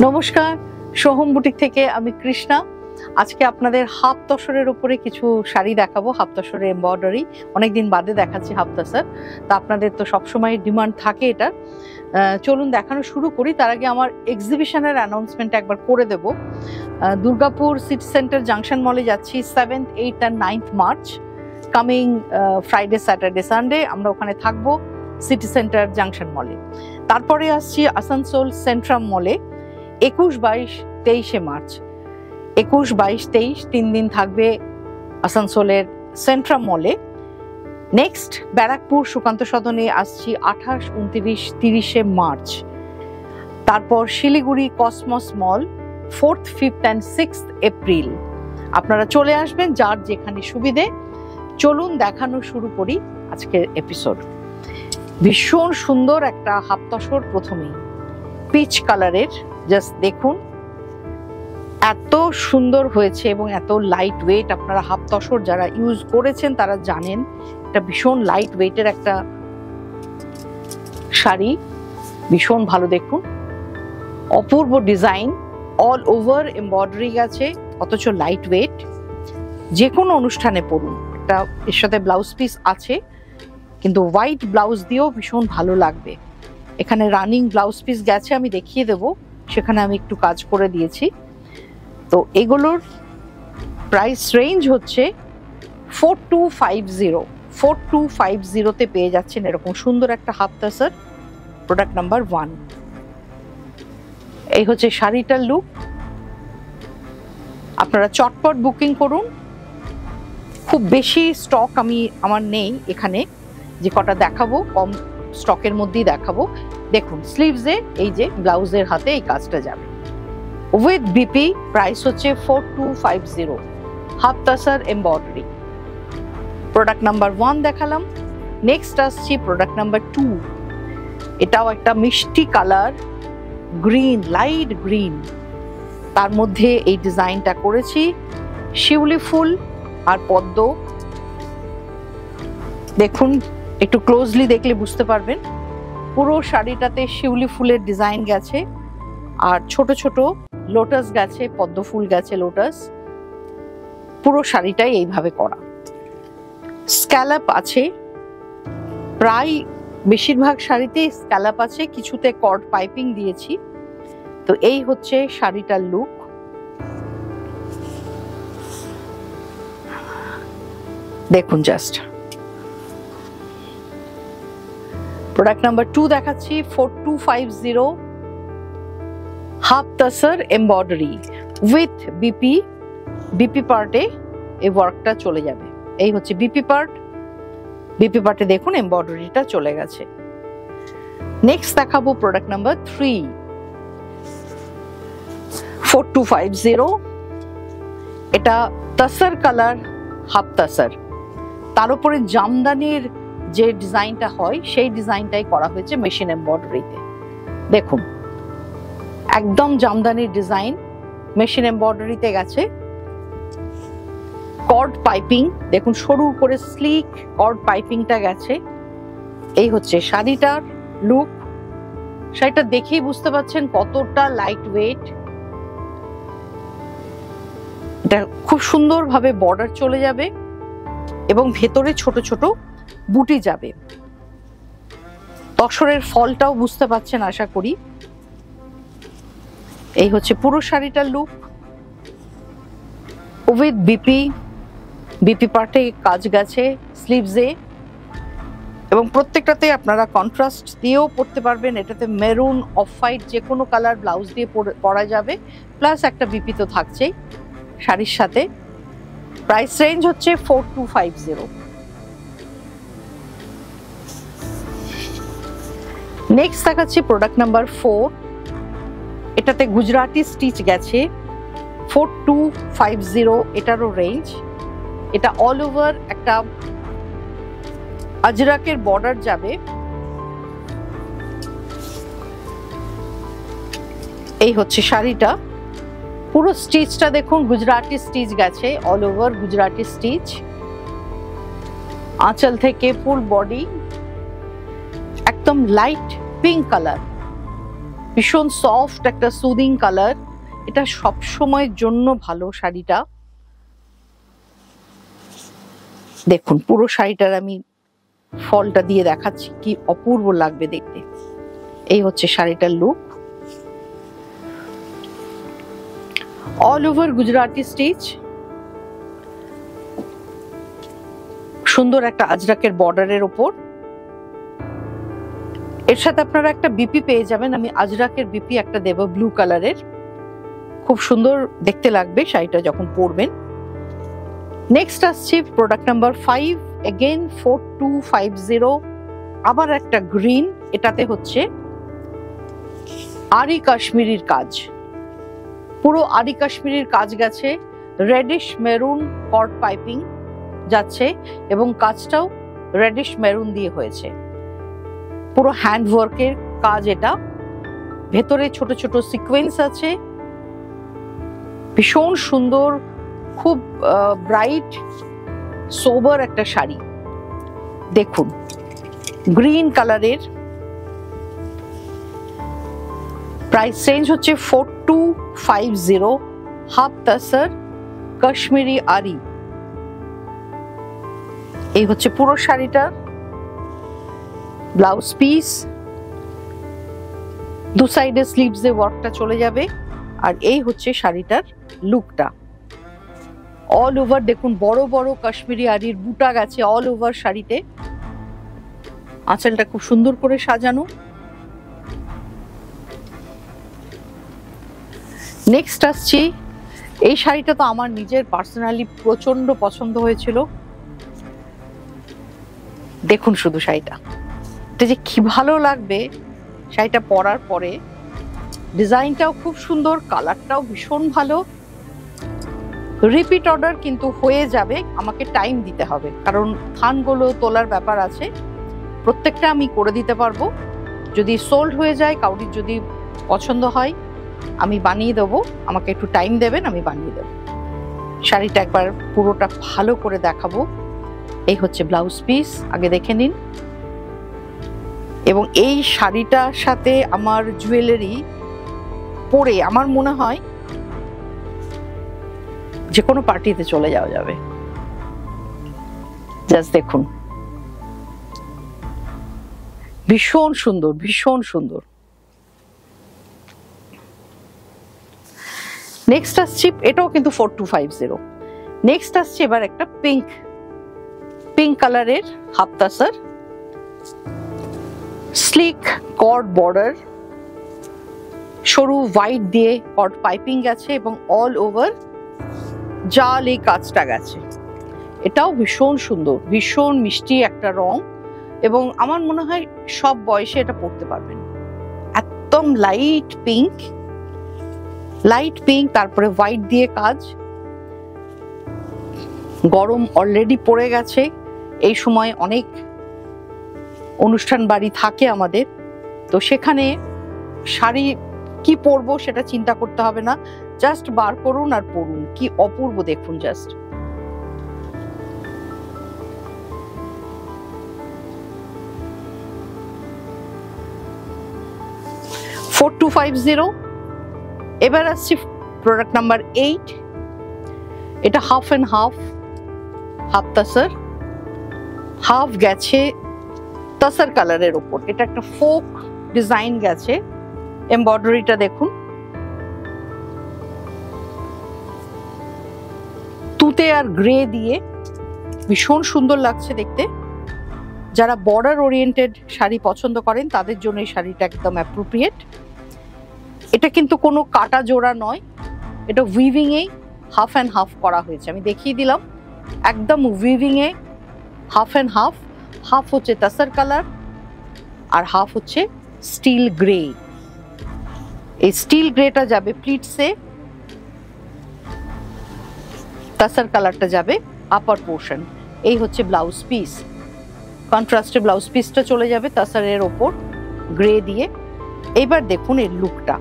নমস্কার, সোহম বুটিক থেকে আমি কৃষ্ণা। আজকে আপনাদের হাফ তসরের উপরে কিছু শাড়ি দেখাবো। হাফ তসরের এমব্রয়ডারি অনেকদিন বাদে দেখাচ্ছি হাফ তসর। তা আপনাদের তো সবসময় ডিমান্ড থাকে এটা। চলুন দেখানো শুরু করি। তার আগে আমার এক্সিবিশনের অ্যানাউন্সমেন্ট একবার করে দেব। দুর্গাপুর সিটি সেন্টার জাংশন মলে যাচ্ছি 7th, 8th and 9th March. Coming Friday, Saturday, Sunday আমরা ওখানে থাকবো সিটি সেন্টার জাংশন মলে। তারপরে আসছি আসানসোল সেন্ট্রাম মলে 21, 22, 23 মার্চ। 21, 22, 23 3 দিন থাকবে আসানসোলের সেন্ট্রাম মলে। নেক্সট ব্যারাকপুর সুকান্ত সদনে আসছি 28, 29, 30 মার্চ। তারপর Siliguri cosmos mall 4th, 5th and 6th April. আপনারা চলে আসবেন যার যেখানে সুবিধে। চলুন দেখানো শুরু করি আজকের এপিসোড। ভীষণ সুন্দর একটা হাফ তসর। প্রথমেই পিচ কালারের, জাস্ট দেখুন এত সুন্দর হয়েছে এবং এত লাইট ওয়েট। আপনারা হাফ তসর যারা ইউজ করেছেন তারা জানেন এটা ভীষণ লাইট ওয়েটের একটা শাড়ি, ভীষণ ভালো। দেখুন অপূর্ব ডিজাইন, অল ওভার এমব্রয়ডারি আছে, অথচ লাইট ওয়েট। যে কোনো অনুষ্ঠানে পরুন। এটা এর সাথে ব্লাউজ পিস আছে, কিন্তু হোয়াইট ব্লাউজ দিয়েও ভীষণ ভালো লাগবে। এখানে রানিং ব্লাউজ পিস গেছে, আমি দেখিয়ে দেব, সেখানে আমি একটু কাজ করে দিয়েছি। তো এগুলোর প্রাইস রেঞ্জ হচ্ছে 4250। 4250-তে পেয়ে যাচ্ছেন এরকম সুন্দর একটা হাফ তসর। Product number 1। এই হচ্ছে শাড়িটার লুক। আপনারা চটপট বুকিং করুন। খুব বেশি স্টক আমার নেই এখানে, যে কটা দেখাবো কম স্টকের মধ্যেই দেখাবো। দেখুন স্লিভসে এই যে ব্লাউজের হাতে এই কাজটা যাবে উইথ বিপি। প্রাইস হচ্ছে 4250, half tussar embroidery. Product number 1 দেখালাম। নেক্সট আসছি প্রোডাক্ট নাম্বার 2। এটাও একটা মিষ্টি কালার, গ্রিন, লাইট গ্রিন। তার মধ্যে এই ডিজাইনটা করেছি শিউলি ফুল আর পদ্ম। দেখুন একটু ক্লোজলি দেখলে বুঝতে পারবেন পুরো শাড়িটাতে শিউলি ফুলের ডিজাইন গেছে আর ছোট ছোট লোটাস গেছে, পদ্ম ফুল গেছে, লোটাস। পুরো শাড়িটাই এইভাবে করা। স্ক্যালাপ আছে, প্রায় বেশিরভাগ শাড়িতেই স্ক্যালাপ আছে, কিছুতে কর্ড পাইপিং দিয়েছি। তো এই হচ্ছে শাড়িটার লুক। দেখুন জাস্ট। প্রোডাক্ট নাম্বার 2 দেখাচ্ছি 4250, half tussar embroidery with BP. BP পার্টে এই ওয়ার্কটা চলে যাবে। এই হচ্ছে বিপি পার্ট। বিপি পার্টে দেখুন এমব্রয়ডারিটা চলে গেছে। নেক্সট দেখাবো প্রোডাক্ট নাম্বার 3, 4250। এটা তসর কালার হাফ তসর, তার উপরে জামদানির যে ডিজাইনটা হয় সেই ডিজাইনটাই করা হয়েছে মেশিন এমব্রয়ডারিতে। দেখুন একদম জামদানির ডিজাইন মেশিন এমব্রয়ডারিতে গেছে। কর্ড পাইপিং দেখুন, সরু করে স্লিক কর্ড পাইপিংটা গেছে। এই হচ্ছে শাড়িটার লুক। শাড়িটা দেখেই বুঝতে পারছেন কতটা লাইট ওয়েট। এটা খুব সুন্দরভাবে বর্ডার চলে যাবে এবং ভেতরে ছোট ছোট বুটি যাবে। তসরের ফলটাও বুঝতে পাচ্ছেন আশা করি। এই হচ্ছে পুরো শাড়িটার লুক উইথ বিপি। বিপি পার্টে কাজ গেছে স্লিভসে, এবং প্রত্যেকটাতে আপনারা কন্ট্রাস্ট দিয়েও পরতে পারবেন। এটাতে মেরুন, অফ হোয়াইট যে কোনো কালার ব্লাউজ দিয়ে পরা যাবে, প্লাস একটা বিপি তো থাকছেই শাড়ির সাথে। প্রাইস রেঞ্জ হচ্ছে 4250। নেক্সট দেখাচ্ছি প্রোডাক্ট নাম্বার 4। এটাতে গুজরাটি স্টিচ গেছে 4250, এটারও রেঞ্জ। এটা অল ওভার একটা আজরাকের বর্ডার যাবে। এই হচ্ছে শাড়িটা। পুরো স্টিচটা দেখুন গুজরাটি স্টিচ গেছে, অল ওভার গুজরাটি স্টিচ। আঁচল থেকে ফুল বডি একদম লাইট পিঙ্ক কালার। ভীষণ সফট একটা সুদিং কালার, এটা সব সময়ের জন্য ভালো শাড়িটা। দেখুন পুরো শাড়িটার আমি ফলটা দিয়ে দেখাচ্ছি, কি অপূর্ব লাগবে দেখতে। এই হচ্ছে শাড়িটার look, all over Gujarati stitch, সুন্দর একটা আজরাকের বর্ডারের ওপর। এর সাথে আপনারা একটা বিপি পেয়ে যাবেন, আমি আজরাকের বিপি একটা দেব ব্লু কালারের, খুব সুন্দর দেখতে লাগবে শাড়িটা যখন পরবেন। নেক্সট আসছে প্রোডাক্ট নাম্বার 5, এগেইন 4250, আবার একটা গ্রিন, এটাতে হচ্ছে আরি কাশ্মীরির কাজ, পুরো আরি কাশ্মীরির কাজ গেছে, রেডিশ মেরুন কর্ড পাইপিং যাচ্ছে এবং কাজটাও রেডিশ মেরুন দিয়ে হয়েছে, পুরো হ্যান্ড ওয়ার্কের কাজ এটা, ভেতরে ছোট ছোট সিকোয়েন্স আছে, ভীষণ সুন্দর, খুব ব্রাইট সোবার একটা শাড়ি। দেখুন গ্রিন কালারের, প্রাইস রেঞ্জ হচ্ছে 4250, হাফ তাসার কাশ্মীরি আরি। এই হচ্ছে পুরো শাড়িটা ব্লাউজ পিস, দু সাইডে স্লিভস এ ওয়ার্কটা চলে যাবে, আর এই হচ্ছে শাড়িটার লুকটা। অল ওভার দেখুন বড় বড় কাশ্মীরি আরির বুটা গেছে অল ওভার শাড়িতে, আঁচলটা খুব সুন্দর করে সাজানো। নেক্সট আসছি, এই শাড়িটা তো আমার নিজের পার্সোনালি প্রচন্ড পছন্দ হয়েছিল। দেখুন শুধু শাড়িটা, এটা যে কি ভালো লাগবে শাড়িটা পরার পরে, ডিজাইনটাও খুব সুন্দর, কালারটাও ভীষণ ভালো। রিপিট অর্ডার কিন্তু হয়ে যাবে, আমাকে টাইম দিতে হবে, কারণ থানগুলো তোলার ব্যাপার আছে, প্রত্যেকটা আমি করে দিতে পারবো। যদি সোল্ড হয়ে যায়, কাউরির যদি পছন্দ হয় আমি বানিয়ে দেবো, আমাকে একটু টাইম দেবেন, আমি বানিয়ে দেবো। শাড়িটা একবার পুরোটা ভালো করে দেখাবো। এই হচ্ছে ব্লাউজ পিস, আগে দেখে নিন। এবং এই শাড়িটার সাথে আমার জুয়েলারি পরে আমার মনে হয় যে কোনো পার্টিতে চলে যাওয়া যাবে। জাস্ট দেখুন, ভীষণ সুন্দর, ভীষণ সুন্দর। নেক্সট আসছে, এটাও কিন্তু 4250। নেক্সট আসছে এবার একটা পিঙ্ক কালারের হাফ তাসার, স্লিক কর্ড বর্ডার, সরু হোয়াইট দিয়ে কর্ড পাইপিং গেছে এবং অল ওভার জাল এই কাজটা গেছে। এটাও ভীষণ সুন্দর, ভীষণ মিষ্টি একটা রং, এবং আমার মনে হয় সব বয়সে এটা পরতে পারবেন। একদম লাইট পিঙ্ক, তারপরে হোয়াইট দিয়ে কাজ। গরম অলরেডি পড়ে গেছে, এই সময় অনেক অনুষ্ঠান বাড়ি থাকে আমাদের, তো সেখানে শাড়ি কি পরবো সেটা চিন্তা করতে হবে না, জাস্ট বার করুন আর পরুন, কি অপূর্ব দেখুন। জাস্ট এবার আসছি প্রোডাক্ট নাম্বার 8, এটা half and half tussar, half গেছে তাসার কালারের ওপর, এটা একটা ফোক ডিজাইন গেছে, এমব্রয়ডারিটা দেখুন, তুতে আর গ্রে দিয়ে ভীষণ সুন্দর লাগছে দেখতে। যারা বর্ডার ওরিয়েন্টেড শাড়ি পছন্দ করেন তাদের জন্য এই শাড়িটা একদম অ্যাপ্রোপ্রিয়েট। এটা কিন্তু কোনো কাটা জোড়া নয়, এটা weaving A half and half করা হয়েছে, আমি দেখিয়ে দিলাম, একদম weaving A half and half. Half হচ্ছে তাসার কালার আর হাফ হচ্ছে স্টিল গ্রে। এই স্টিল গ্রেটা যাবে প্লিটসে, তাসার কালারটা যাবে আপার পোর্শন। এই হচ্ছে ব্লাউজ পিস, কন্ট্রাস্টে ব্লাউজ পিসটা চলে যাবে তাসারের ওপর গ্রে দিয়ে। এবার দেখুন এর লুকটা,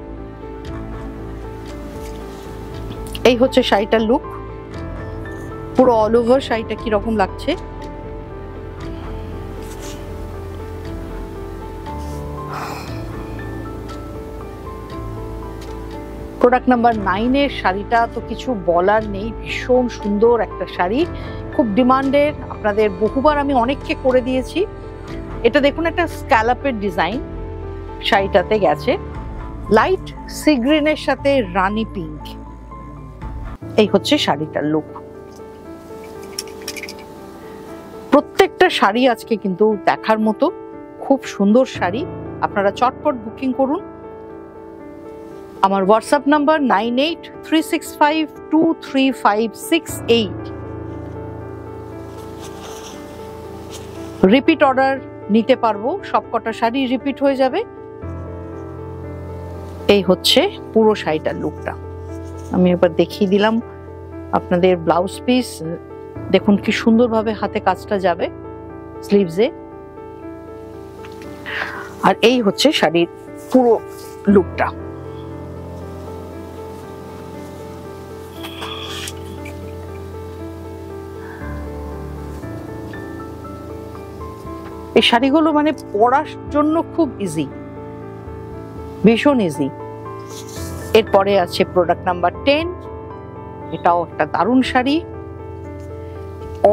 এই হচ্ছে শাড়িটার লুক, পুরো অল ওভার শাড়িটা কিরকম লাগছে। প্রোডাক্ট নাম্বার 9 এর শাড়িটা তো কিছু বলার নেই, ভীষণ সুন্দর একটা শাড়ি, খুব ডিমান্ডের, আপনাদের বহুবার আমি অনেককে করে দিয়েছি। এটা দেখুন একটা স্ক্যালাপের ডিজাইন শাড়িটাতে গেছে, লাইট সি গ্রিনের সাথে রানী পিঙ্ক। এই হচ্ছে শাড়িটার লুক। প্রত্যেকটা শাড়ি আজকে কিন্তু দেখার মতো, খুব সুন্দর শাড়ি। আপনারা চটপট বুকিং করুন। আমার হোয়াটসঅ্যাপ নাম্বার 9836523568। রিপিট অর্ডার নিতে পারবো, সবকটা শাড়ি রিপিট হয়ে যাবে। এই হচ্ছে পুরো শাড়িটার লুকটা। আমি এবার দেখিয়ে দিলাম আপনাদের ব্লাউজ পিস, দেখুন কি সুন্দরভাবে হাতে কাজটা যাবে স্লিভসে। আর এই হচ্ছে শাড়ির পুরো লুকটা। এই শাড়িগুলো মানে পরার জন্য খুব ইজি, ভীষণ ইজি। এরপরে আছে প্রোডাক্ট নাম্বার 10। এটাও একটা দারুণ শাড়ি,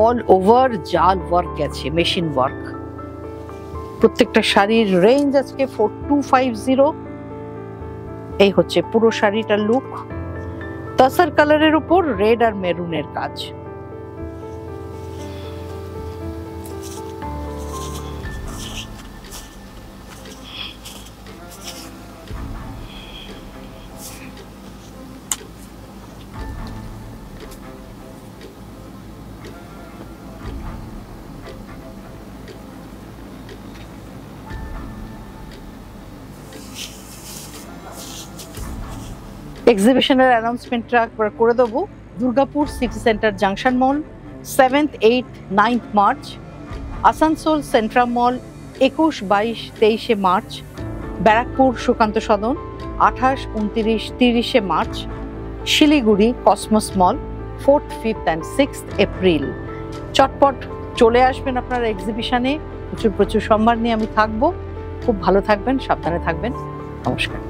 অল ওভার জাল ওয়ার্ক আছে, মেশিন ওয়ার্ক। প্রত্যেকটা শাড়ির রেঞ্জ আজকে 4250। এই হচ্ছে পুরো শাড়িটার লুক। তাসার কালারের উপর রেড আর মেরুনের কাজ। এক্সিবিশনের অ্যানাউন্সমেন্টটা একবার করে দেবো। Durgapur city centre junction mall 7th, 8th, 9th March, Asansol Centrum mall 21, 22, 23 March, Barrackpore Sukanta Sadan 28, 29, 30 March, Siliguri cosmos mall 4th, 5th and 6th April. চটপট চলে আসবেন আপনারা এক্সিবিশনে। প্রচুর প্রচুর সম্মান নিয়ে আমি থাকবো। খুব ভালো থাকবেন, সাবধানে থাকবেন। নমস্কার।